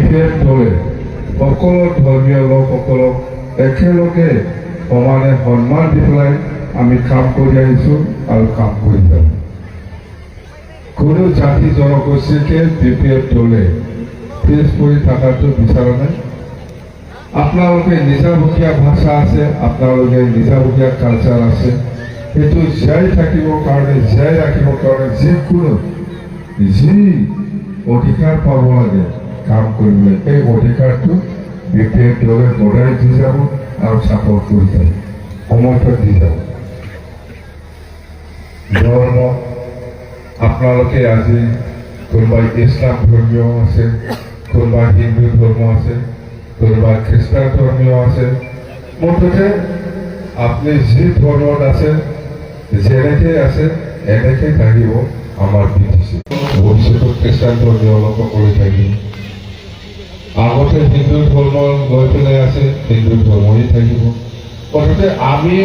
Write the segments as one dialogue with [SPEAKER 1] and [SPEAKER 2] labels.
[SPEAKER 1] বিশেষ দলে সকলো ধৰ্মীয় লোকসকলক একেলগে সমানে সন্মান দি পেলাই আমি কাম কৰি আহিছোঁ আৰু কাম কৰি যাম। কোনো জাতি জনগোষ্ঠীকে বিশেষ দলে পিছ পৰি থকাটো বিচৰা নাই। আপোনালোকে নিজাববীয়া ভাষা আছে, আপোনালোকে নিজাববীয়া কালচাৰ আছে, সেইটো জীয়াই থাকিবৰ কাৰণে, জীয়াই ৰাখিবৰ কাৰণে যিকোনো যি অধিকাৰ পাব লাগে কাম কৰিবলৈ, এই অধিকাৰটো বিশেষ দলে বঢ়াই দি যাব আৰু চাপৰ্ট কৰি যাব, সমৰ্থন দি যাব। ধৰ্ম আপোনালোকে আজি কোনোবাই ইছলাম ধৰ্মীয় আছে, কোনোবা হিন্দু ধৰ্ম আছে, কোনোবা খ্ৰীষ্টান ধৰ্মীয় আছে, মুঠতে আপুনি যি ধৰ্মত আছে, যেনেকৈ আছে এনেকৈ থাকিব আমাৰ BTC। ভৱিষ্যতত খ্ৰীষ্টান ধৰ্মীয় লোকসকলে থাকিব, আগতে হিন্দু ধৰ্ম লৈ পেলাই আছে, হিন্দু ধৰ্মই থাকিব। মুঠতে আমি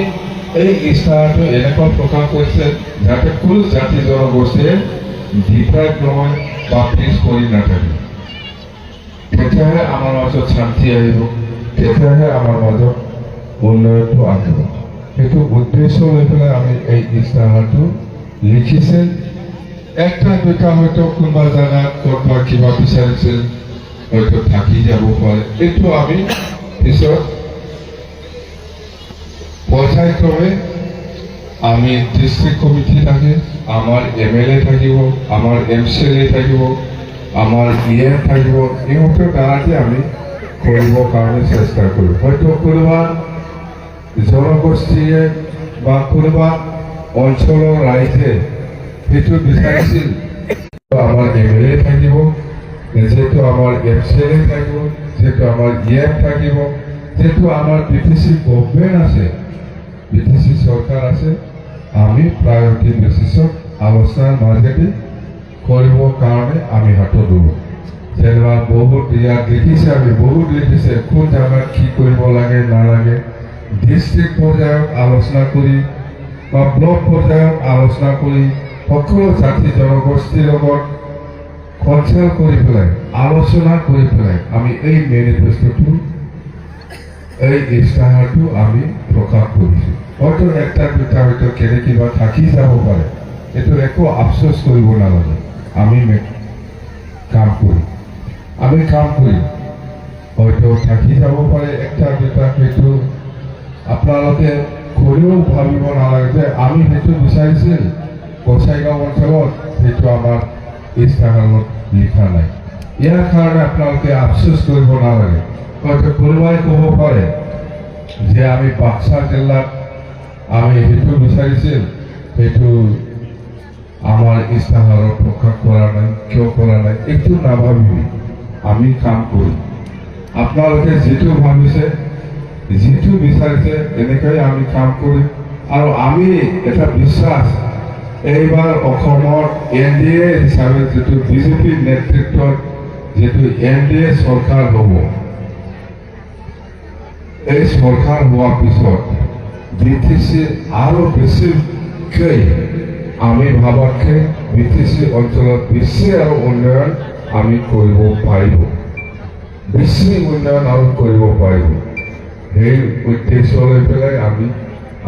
[SPEAKER 1] এই ইচ্ছাটো এনেকুৱা প্ৰকাশ কৰিছে যাতে কোনো জাতি জনগোষ্ঠীয়ে ডিপ্ৰাইভ নহয় বা পিছ পৰি নাথাকে। তেতিয়াহে আমাৰ মাজত শান্তি আহিব, তেতিয়াহে আমাৰ মাজত উন্নয়নটো আহিব। সেইটো উদ্দেশ্য লৈ পেলাই আমি এই ইস্তাহাৰটো লিখিছে। একটা দুটা হয়তো কোনোবা জাগাত ক'ৰবাত কিবা বিচাৰিছিল, হয়তো থাকি যাব পাৰে। এইটো আমি পিছত পৰ্যায়ক্ৰমে আমি ডিষ্ট্ৰিক্ট কমিটি থাকে, আমাৰ MLA থাকিব, আমাৰ MCLA থাকিব, আমাৰ EM থাকিব, ইহঁতৰ দ্বাৰাতে আমি কৰিবৰ কাৰণে চেষ্টা কৰোঁ। হয়তো কোনোবা জনগোষ্ঠীয়ে বা কোনোবা অঞ্চলৰ ৰাইজে সেইটো বিচাৰিছিল, আমাৰ MLA থাকিব, যিহেতু আমাৰ MCLA থাকিব, যিহেতু আমাৰ EM থাকিব, যিহেতু আমাৰ BTC গভৰ্ণমেণ্ট আছে, BTC চৰকাৰ আছে, আমি প্ৰায়ৰিটি বেচিছত আলোচনাৰ মাজেদি কৰিবৰ কাৰণে আমি হাতত ধৰোঁ। যেনিবা বহুত ইয়াত লিখিছে, আমি বহুত লিখিছে কোন জাগাত কি কৰিব লাগে নালাগে, ডিষ্ট্ৰিক্ট পৰ্যায়ত আলোচনা কৰি বা ব্লক পৰ্যায়ত আলোচনা কৰি সকলো জাতি জনগোষ্ঠীৰ লগত কনচাল্ট কৰি পেলাই, আলোচনা কৰি পেলাই আমি এই মেনিফেষ্টোটো, এই ইস্তাহাৰটো আমি প্ৰকাশ কৰিছোঁ। হয়তো একটা দুটা হয়তো কেনে কিবা থাকি যাব পাৰে, এইটো একো আফচোচ কৰিব নালাগে। আমি কাম কৰিম, হয়তো থাকি যাব পাৰে একটা দুটা, সেইটো আপোনালোকে কৰিও ভাবিব নালাগে যে আমি সেইটো বিচাৰিছিল গোসাইগাঁও অঞ্চলত, সেইটো আমাৰ ইস্তাহাৰত লিখা নাই। ইয়াৰ কাৰণে আপোনালোকে আফচোচ কৰিব নালাগে। হয়তো কোনোবাই ক'ব পাৰে যে আমি বাক্সা জিলাত আমি সেইটো বিচাৰিছিল, সেইটো আমাৰ ইস্তাহাৰত প্ৰকাশ কৰা নাই, কিয় কৰা নাই, এইটো নাভাবিবি। আমি কাম কৰিম, আপোনালোকে যিটো ভাবিছে, যিটো বিচাৰিছে, এনেকৈ আমি কাম কৰিম। আৰু আমি এটা বিশ্বাস, এইবাৰ অসমত NDA হিচাপে যিটো BJP নেতৃত্বত যিটো NDA চৰকাৰ হ'ব, এই চৰকাৰ হোৱাৰ পিছত BTC আৰু বেছিকৈ আমি ভাবাতকৈ BTC অঞ্চলত বেছি আৰু উন্নয়ন আমি কৰিব পাৰিব, বেছি উন্নয়ন আৰু কৰিব পাৰিব। সেই উদ্দেশ্য লৈ পেলাই আমি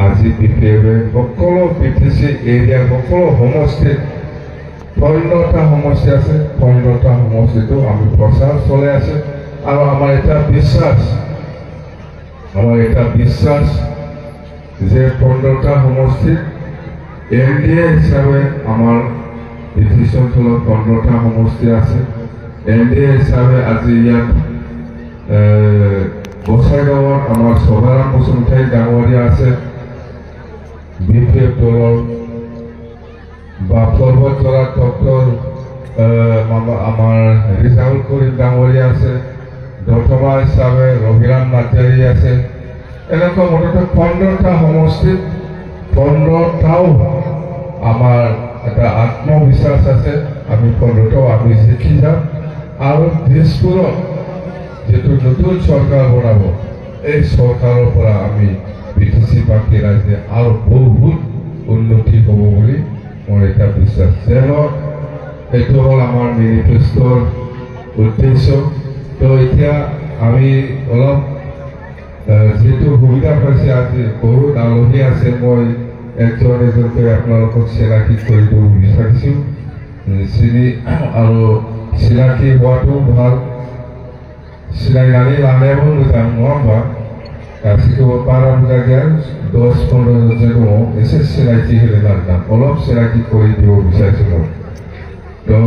[SPEAKER 1] আজি বিশেষভাৱে সকলো BTC এৰিয়াৰ সকলো সমষ্টিত 15টা সমষ্টি আছে, 15টা সমষ্টিতো আমি প্ৰচাৰ চলাই আছে। আৰু আমাৰ এটা বিশ্বাস যে 15টা সমষ্টিত NDA হিচাপে আমাৰ BTC অঞ্চলত 15টা সমষ্টি আছে। NDA হিচাপে আজি ইয়াত গোসাইগাঁৱত আমাৰ সভাৰাম বসুমতাৰী ডাঙৰীয়া আছে, BPF দলৰ বা পৰ্বতজৰাত ডক্টৰ আমাৰ ৰিজাউল কৰিম ডাঙৰীয়া আছে, দতমা হিচাপে ৰবিৰাম নাৰ্জাৰী আছে। এনেকুৱা মুঠতে 15টা সমষ্টিত 15টাও আমাৰ এটা আত্মবিশ্বাস আছে, আমি 15টাও আমি জিকি যাম। আৰু দিছপুৰত যেটো নতুন চৰকাৰ বনাব, এই চৰকাৰৰ পৰা আমি BTC পাৰ্টি ৰাইজে আৰু বহুত উন্নতি হ'ব বুলি মোৰ এটা বিশ্বাস। যেন এইটো হ'ল আমাৰ মেনিফেষ্টোৰ উদ্দেশ্য, তো এতিয়া আমি অলপ যেহেতু সুবিধা পাইছে আজি বহুত আলহী আছে মই একজন এজনকৈ আপোনালোকক চিনাকি কৰি দিব বিচাৰিছোঁ চিনি আৰু চিনাকি হোৱাটো ভাল सिनायनानै लानायाबो मोजां नङा होमबा गासैखौबो बारा बुरजा गैया 10-15 जन दङ एसे सिनायथि होनो नागिरदों অলপ চিনাকি কৰি দিব বিচাৰিছোঁ তো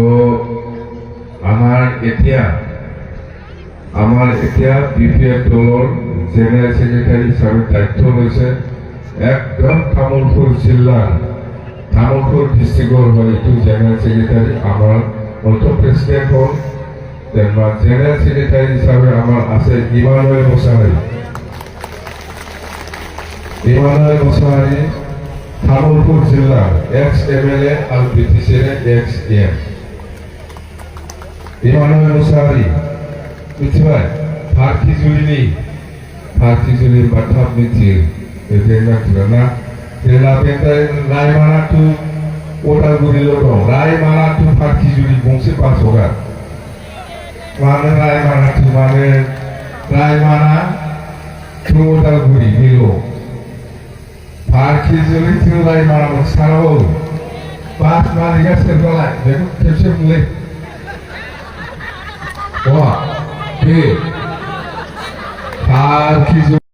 [SPEAKER 1] আমাৰ এতিয়া বিপিএফ দলৰ জেনেৰেল সেক্ৰেটাৰী হিচাপে দায়িত্ব লৈছে একদম তামোলপুৰ জিলাৰ তামোলপুৰ ডিষ্ট্ৰিক্টৰ হয় এইটো জেনেৰেল সেক্ৰেটাৰী আমাৰ নতুন প্ৰেচিডেণ্ট হ'ল জেনারেল সেক্রেটারি হিসাবে আমার আছে ইমানুয়েল মোসাহারি তামুলপুর জেলার এক্স এমএলএ আর বিটিসির এক্স এম ইমানুয়েল মোসাহারি মিथिबाय फारखिजुलि बाथाब मिथियो बेफोर मानसिफोरा जेला बेनिफ्राय रायमाना टु उदालगुरिल' दं रायमाना टु फारखिजुलि गंसे बास हगार माने Raimona to Udalguri bell' फारखिजुलि to Raimona मोनसानाव बास मालिकआ सोरबालाय बेखौ खेबसे बुंलै बहा बे फारखिजुलि